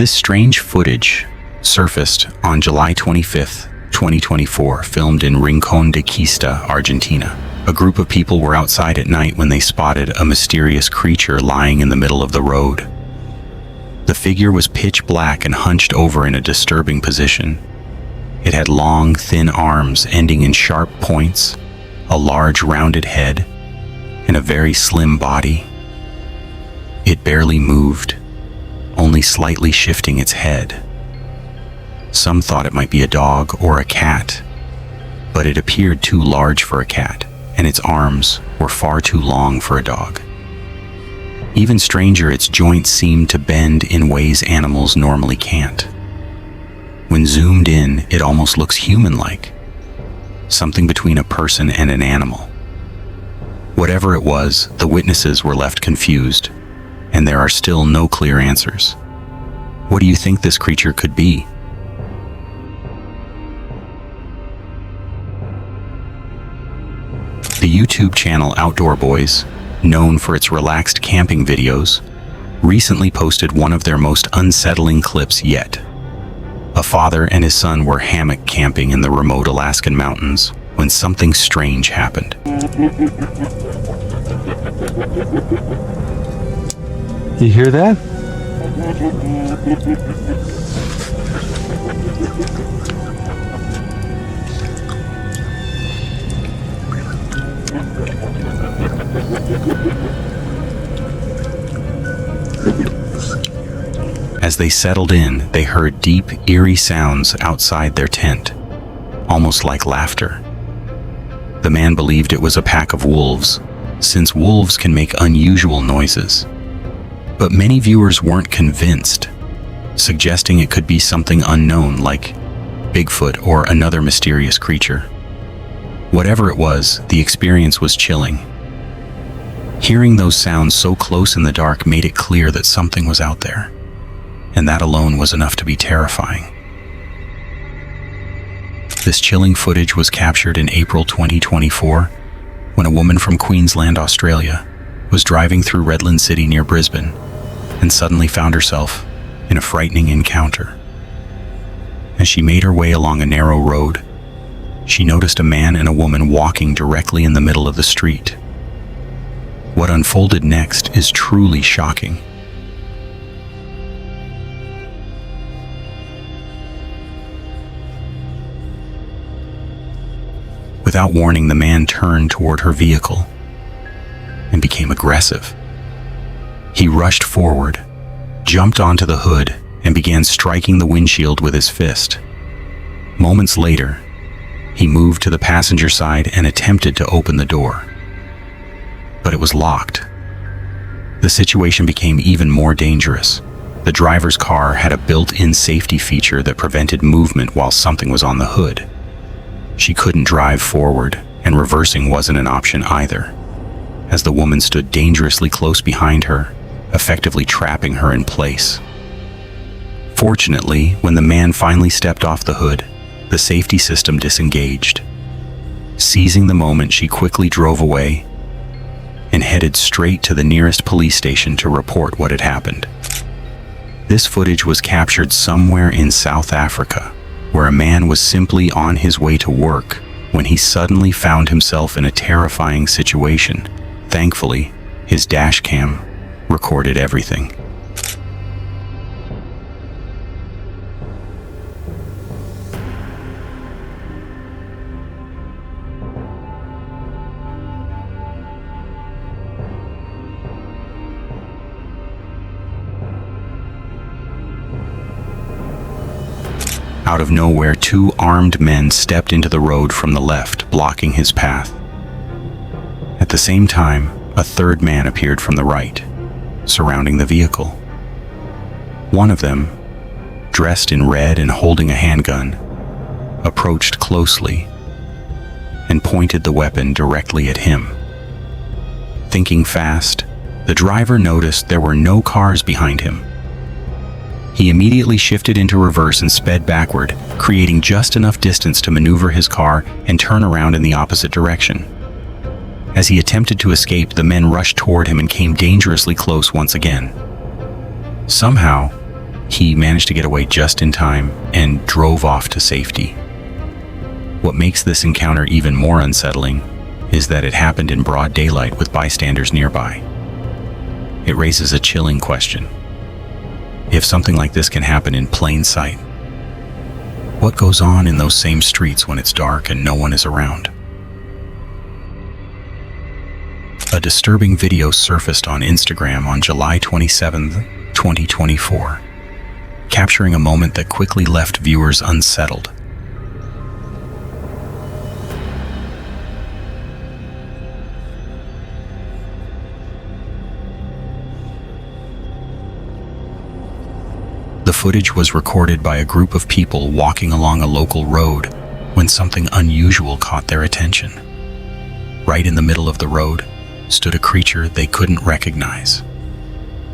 This strange footage surfaced on July 25th, 2024, filmed in Rincón de Quista, Argentina. A group of people were outside at night when they spotted a mysterious creature lying in the middle of the road. The figure was pitch black and hunched over in a disturbing position. It had long, thin arms ending in sharp points, a large rounded head, and a very slim body. It barely moved, only slightly shifting its head. Some thought it might be a dog or a cat, but it appeared too large for a cat, and its arms were far too long for a dog. Even stranger, its joints seemed to bend in ways animals normally can't. When zoomed in, it almost looks human-like, something between a person and an animal. Whatever it was, the witnesses were left confused, and there are still no clear answers. What do you think this creature could be? The YouTube channel Outdoor Boys, known for its relaxed camping videos, recently posted one of their most unsettling clips yet. A father and his son were hammock camping in the remote Alaskan mountains when something strange happened. You hear that? As they settled in, they heard deep, eerie sounds outside their tent, almost like laughter. The man believed it was a pack of wolves, since wolves can make unusual noises. But many viewers weren't convinced, suggesting it could be something unknown like Bigfoot or another mysterious creature. Whatever it was, the experience was chilling. Hearing those sounds so close in the dark made it clear that something was out there, and that alone was enough to be terrifying. This chilling footage was captured in April 2024 when a woman from Queensland, Australia, was driving through Redland City near Brisbane and suddenly found herself in a frightening encounter. As she made her way along a narrow road, she noticed a man and a woman walking directly in the middle of the street. What unfolded next is truly shocking. Without warning, the man turned toward her vehicle and became aggressive. He rushed forward, jumped onto the hood, and began striking the windshield with his fist. Moments later, he moved to the passenger side and attempted to open the door, but it was locked. The situation became even more dangerous. The driver's car had a built-in safety feature that prevented movement while something was on the hood. She couldn't drive forward, and reversing wasn't an option either, as the woman stood dangerously close behind her, effectively trapping her in place. Fortunately, when the man finally stepped off the hood, the safety system disengaged. Seizing the moment, she quickly drove away and headed straight to the nearest police station to report what had happened. This footage was captured somewhere in South Africa, where a man was simply on his way to work when he suddenly found himself in a terrifying situation. Thankfully, his Dashcam recorded everything. Out of nowhere, two armed men stepped into the road from the left, blocking his path. At the same time, a third man appeared from the right, surrounding the vehicle. One of them, dressed in red and holding a handgun, approached closely and pointed the weapon directly at him. Thinking fast, the driver noticed there were no cars behind him. He immediately shifted into reverse and sped backward, creating just enough distance to maneuver his car and turn around in the opposite direction. As he attempted to escape, the men rushed toward him and came dangerously close once again. Somehow, He managed to get away just in time and drove off to safety. What makes this encounter even more unsettling is that it happened in broad daylight with bystanders nearby. It raises a chilling question. If something like this can happen in plain sight, what goes on in those same streets when it's dark and no one is around? A disturbing video surfaced on Instagram on July 27, 2024, capturing a moment that quickly left viewers unsettled. The footage was recorded by a group of people walking along a local road when something unusual caught their attention. Right in the middle of the road stood a creature they couldn't recognize.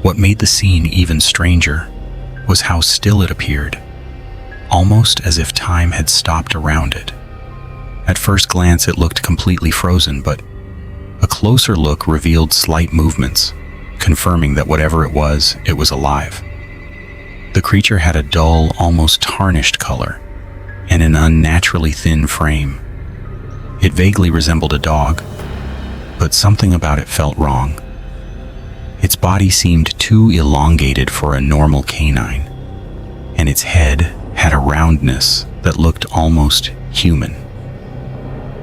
What made the scene even stranger was how still it appeared, almost as if time had stopped around it. At first glance, it looked completely frozen, but a closer look revealed slight movements, confirming that whatever it was alive. The creature had a dull, almost tarnished color and an unnaturally thin frame. It vaguely resembled a dog, but something about it felt wrong. Its body seemed too elongated for a normal canine, and its head had a roundness that looked almost human.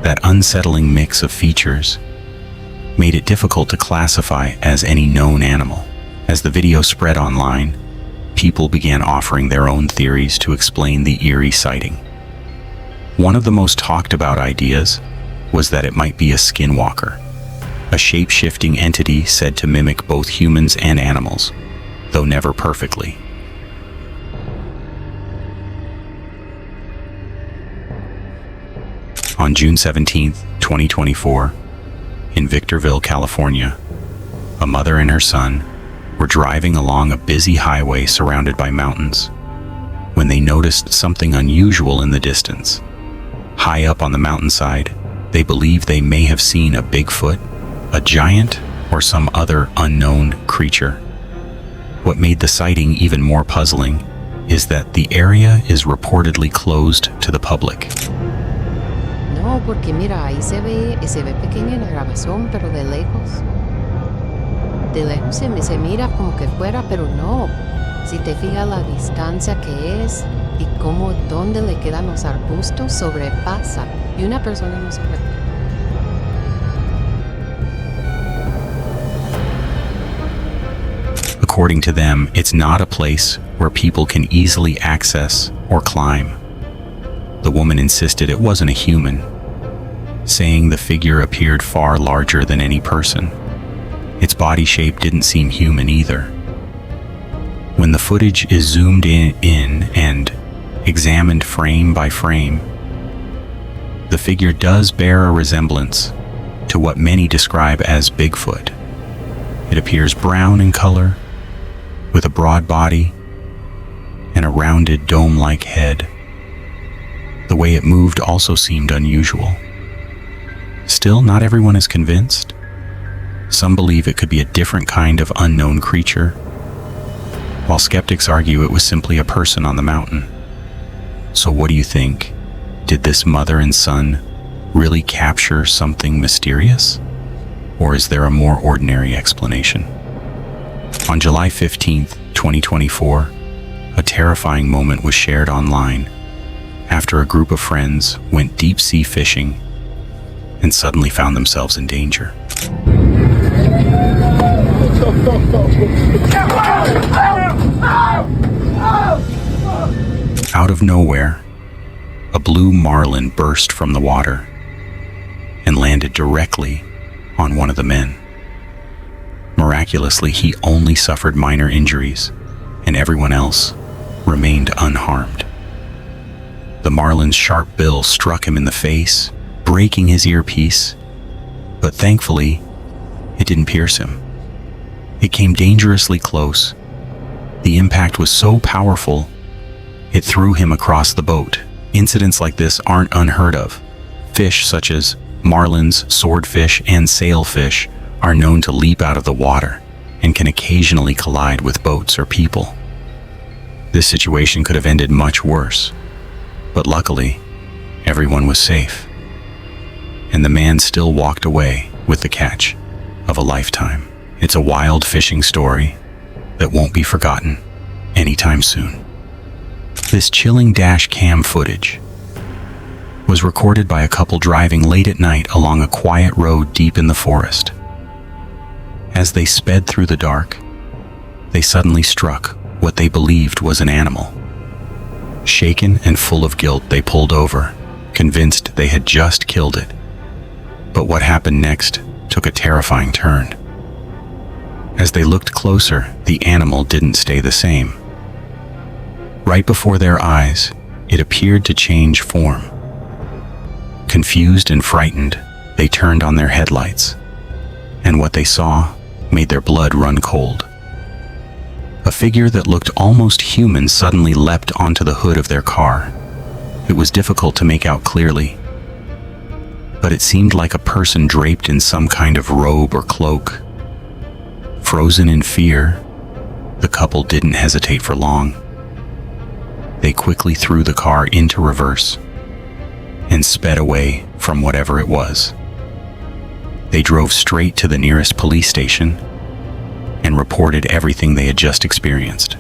That unsettling mix of features made it difficult to classify as any known animal. As the video spread online, people began offering their own theories to explain the eerie sighting. One of the most talked about ideas was that it might be a skinwalker, a shape-shifting entity said to mimic both humans and animals, though never perfectly. On June 17, 2024, in Victorville, California, a mother and her son were driving along a busy highway surrounded by mountains when they noticed something unusual in the distance. High up on the mountainside, they believed they may have seen a Bigfoot, a giant, or some other unknown creature. What made the sighting even more puzzling is that the area is reportedly closed to the public. No, porque mira, ahí se ve pequeña la grabación, pero de lejos. De lejos se mira como que fuera, pero no. Si te fijas la distancia que es y cómo donde le quedan los arbustos sobrepasa y una persona no sobrepasa. According to them, it's not a place where people can easily access or climb. The woman insisted it wasn't a human, saying the figure appeared far larger than any person. Its body shape didn't seem human either. When the footage is zoomed in and examined frame by frame, the figure does bear a resemblance to what many describe as Bigfoot. It appears brown in color, with a broad body and a rounded dome-like head. The way it moved also seemed unusual. Still, not everyone is convinced. Some believe it could be a different kind of unknown creature, while skeptics argue it was simply a person on the mountain. So what do you think? Did this mother and son really capture something mysterious? Or is there a more ordinary explanation? On July 15th, 2024, a terrifying moment was shared online after a group of friends went deep-sea fishing and suddenly found themselves in danger. Out of nowhere, a blue marlin burst from the water and landed directly on one of the men. Miraculously, he only suffered minor injuries, and everyone else remained unharmed. The marlin's sharp bill struck him in the face, breaking his earpiece, but thankfully, it didn't pierce him. It came dangerously close. The impact was so powerful, it threw him across the boat. Incidents like this aren't unheard of. Fish such as marlins, swordfish, and sailfish are known to leap out of the water and can occasionally collide with boats or people. This situation could have ended much worse, but luckily, everyone was safe, and the man still walked away with the catch of a lifetime. It's a wild fishing story that won't be forgotten anytime soon. This chilling Dashcam footage was recorded by a couple driving late at night along a quiet road deep in the forest. As they sped through the dark, they suddenly struck what they believed was an animal. Shaken and full of guilt, they pulled over, convinced they had just killed it. But what happened next took a terrifying turn. As they looked closer, the animal didn't stay the same. Right before their eyes, it appeared to change form. Confused and frightened, they turned on their headlights, and what they saw made their blood run cold. A figure that looked almost human suddenly leapt onto the hood of their car. It was difficult to make out clearly, but it seemed like a person draped in some kind of robe or cloak. Frozen in fear, the couple didn't hesitate for long. They quickly threw the car into reverse and sped away from whatever it was. They drove straight to the nearest police station and reported everything they had just experienced.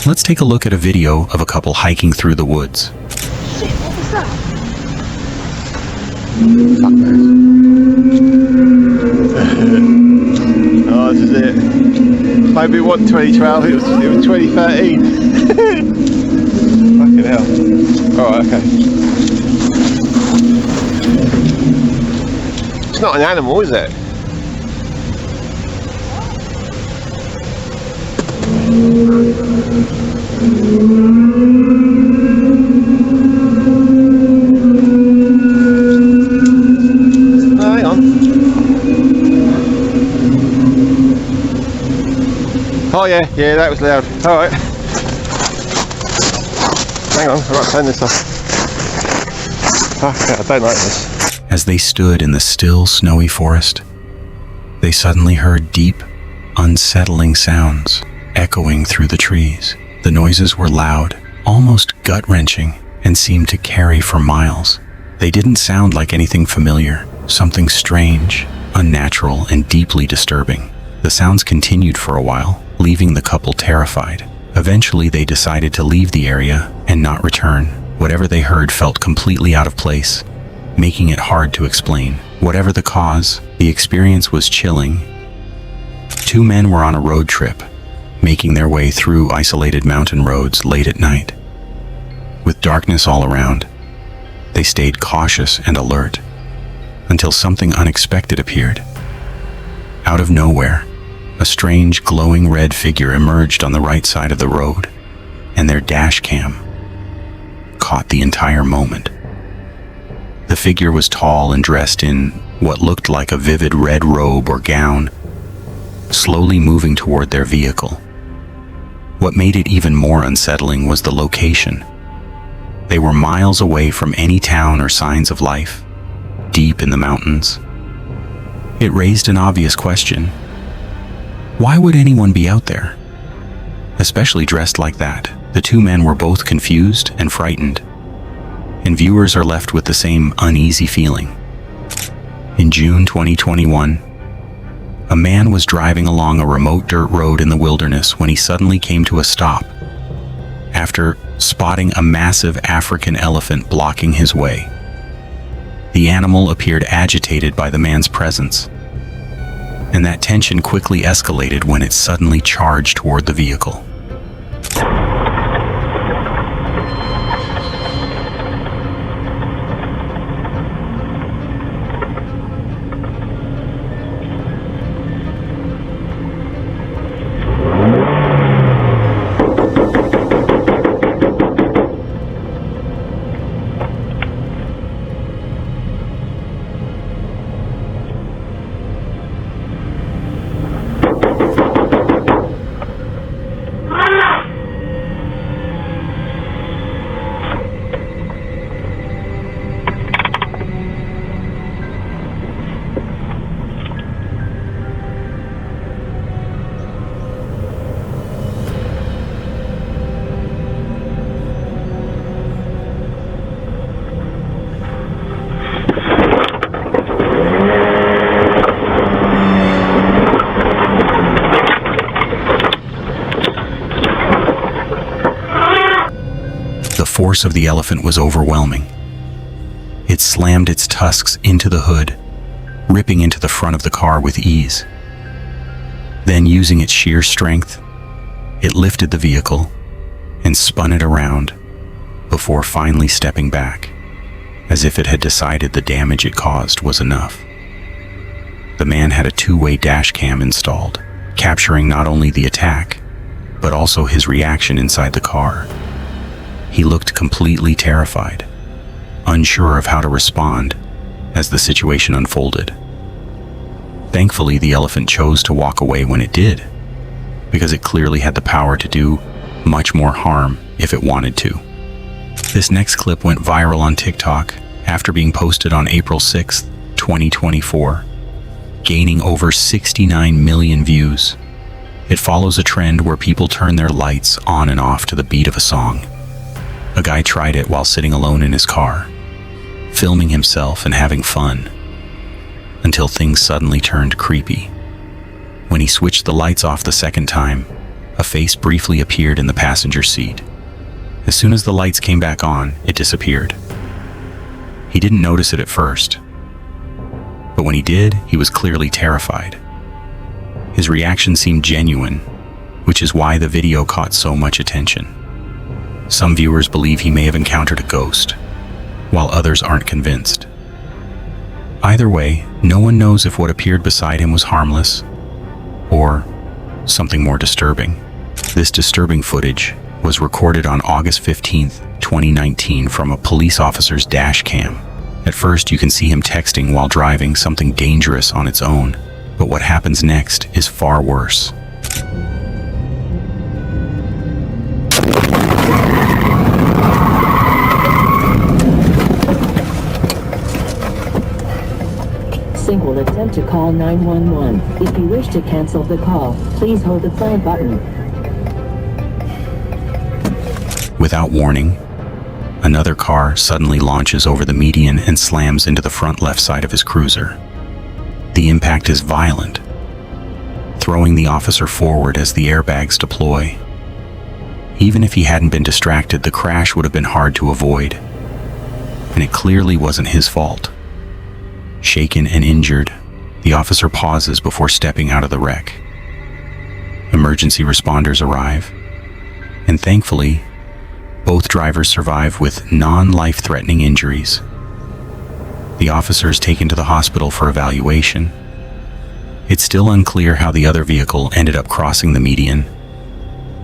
Let's take a look at a video of a couple hiking through the woods. Shit, what was that? Oh, this is it. Maybe it wasn't 2012, it was 2013. Fucking hell. Alright, okay. It's not an animal, is it? Hang on. Oh yeah, that was loud. Alright. Hang on, I've got to turn this off. Okay, I don't like this. As they stood in the still, snowy forest, they suddenly heard deep, unsettling sounds echoing through the trees. The noises were loud, almost gut-wrenching, and seemed to carry for miles. They didn't sound like anything familiar, something strange, unnatural, and deeply disturbing. The sounds continued for a while, leaving the couple terrified. Eventually, they decided to leave the area and not return. Whatever they heard felt completely out of place, making it hard to explain. Whatever the cause, the experience was chilling. Two men were on a road trip, making their way through isolated mountain roads late at night. With darkness all around, they stayed cautious and alert until something unexpected appeared. Out of nowhere, a strange glowing red figure emerged on the right side of the road, and their dash cam caught the entire moment. The figure was tall and dressed in what looked like a vivid red robe or gown, slowly moving toward their vehicle. What made it even more unsettling was the location. They were miles away from any town or signs of life, deep in the mountains. It raised an obvious question. Why would anyone be out there, especially dressed like that? The two men were both confused and frightened, and viewers are left with the same uneasy feeling. In June 2021, a man was driving along a remote dirt road in the wilderness when he suddenly came to a stop after spotting a massive African elephant blocking his way. The animal appeared agitated by the man's presence, and that tension quickly escalated when it suddenly charged toward the vehicle. force of the elephant was overwhelming. It slammed its tusks into the hood, ripping into the front of the car with ease. Then, using its sheer strength, it lifted the vehicle and spun it around before finally stepping back, as if it had decided the damage it caused was enough. The man had a two-way dashcam installed, capturing not only the attack, but also his reaction inside the car. He looked completely terrified, unsure of how to respond as the situation unfolded. Thankfully, the elephant chose to walk away when it did, because it clearly had the power to do much more harm if it wanted to. This next clip went viral on TikTok after being posted on April 6, 2024, gaining over 69 million views. It follows a trend where people turn their lights on and off to the beat of a song. A guy tried it while sitting alone in his car, filming himself and having fun, until things suddenly turned creepy. When he switched the lights off the second time, a face briefly appeared in the passenger seat. As soon as the lights came back on, it disappeared. He didn't notice it at first, but when he did, he was clearly terrified. His reaction seemed genuine, which is why the video caught so much attention. Some viewers believe he may have encountered a ghost, while others aren't convinced. Either way, no one knows if what appeared beside him was harmless or something more disturbing. This disturbing footage was recorded on August 15, 2019 from a police officer's dash cam. At first, you can see him texting while driving something dangerous on its own, but what happens next is far worse. Sync will attempt to call 911. If you wish to cancel the call, please hold the flag button. Without warning, another car suddenly launches over the median and slams into the front left side of his cruiser. The impact is violent, throwing the officer forward as the airbags deploy. Even if he hadn't been distracted, the crash would have been hard to avoid, and it clearly wasn't his fault. Shaken and injured, the officer pauses before stepping out of the wreck. Emergency responders arrive, and thankfully, both drivers survive with non-life-threatening injuries. The officer is taken to the hospital for evaluation. It's still unclear how the other vehicle ended up crossing the median,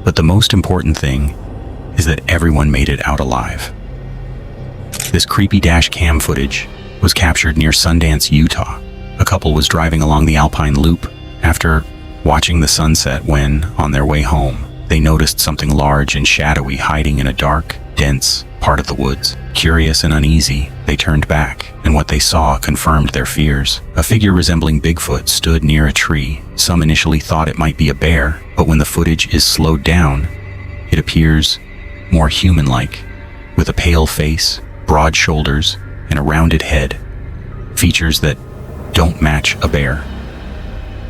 but the most important thing is that everyone made it out alive. This creepy dash cam footage was captured near Sundance, Utah. A couple was driving along the Alpine Loop after watching the sunset when, on their way home, they noticed something large and shadowy hiding in a dark, dense part of the woods. Curious and uneasy, they turned back, and what they saw confirmed their fears. A figure resembling Bigfoot stood near a tree. Some initially thought it might be a bear, but when the footage is slowed down, it appears more human-like, with a pale face, broad shoulders, and a rounded head, features that don't match a bear.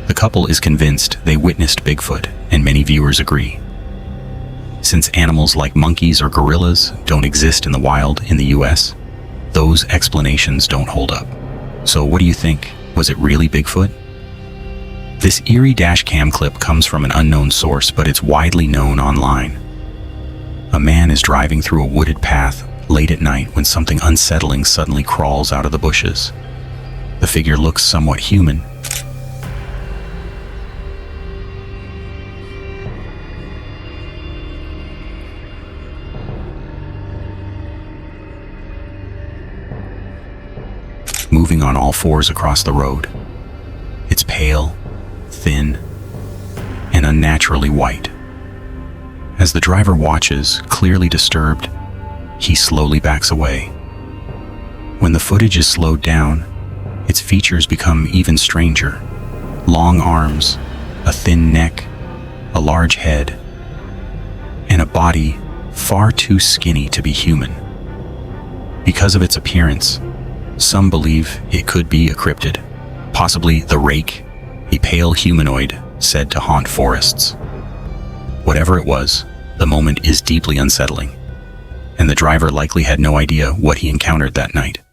The couple is convinced they witnessed Bigfoot, and many viewers agree. Since animals like monkeys or gorillas don't exist in the wild in the US, those explanations don't hold up. So what do you think? Was it really Bigfoot? This eerie dashcam clip comes from an unknown source, but it's widely known online. A man is driving through a wooded path late at night when something unsettling suddenly crawls out of the bushes. The figure looks somewhat human. Moving on all fours across the road. It's pale, thin, and unnaturally white. As the driver watches, clearly disturbed, he slowly backs away. When the footage is slowed down, its features become even stranger. Long arms, a thin neck, a large head, and a body far too skinny to be human. Because of its appearance, some believe it could be a cryptid, possibly the Rake, a pale humanoid said to haunt forests. Whatever it was, the moment is deeply unsettling. and the driver likely had no idea what he encountered that night.